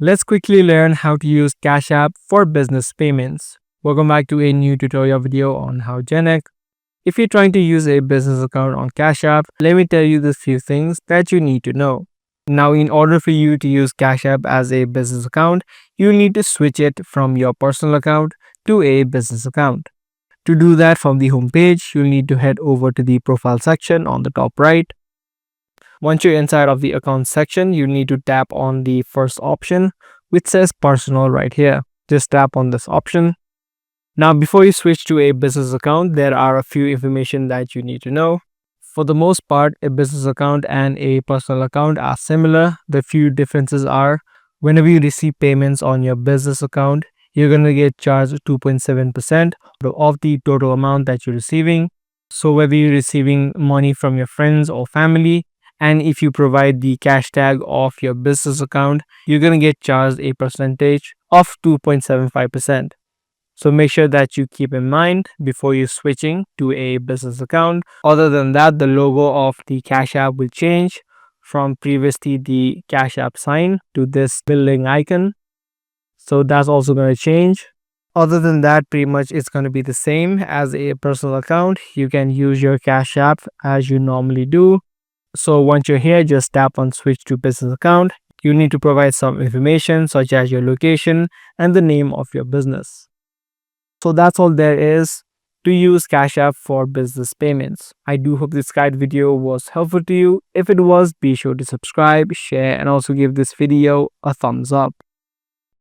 Let's quickly learn how to use Cash App for business payments. Welcome back to a new tutorial video on how Genic. If you're trying to use a business account on Cash App, let me tell you the few things that you need to know. Now, in order for you to use Cash App as a business account, you need to switch it from your personal account to a business account. To do that, from the home page, you'll need to head over to the profile section on the top right. Once you're inside of the account section, you need to tap on the first option, which says personal right here. Just tap on this option. Now, before you switch to a business account, there are a few information that you need to know. For the most part, a business account and a personal account are similar. The few differences are, whenever you receive payments on your business account, you're going to get charged 2.7% of the total amount that you're receiving. So whether you're receiving money from your friends or family, and if you provide the cash tag of your business account, you're going to get charged a percentage of 2.75%. So make sure that you keep in mind before you're switching to a business account. Other than that, the logo of the Cash App will change from previously the Cash App sign to this building icon. So that's also going to change. Other than that, pretty much it's going to be the same as a personal account. You can use your Cash App as you normally do. So once you're here, just tap on switch to business account. You need to provide some information such as your location and the name of your business. So that's all there is to use Cash App for business payments. I do hope this guide video was helpful to you. If it was, be sure to subscribe, share, and also give this video a thumbs up.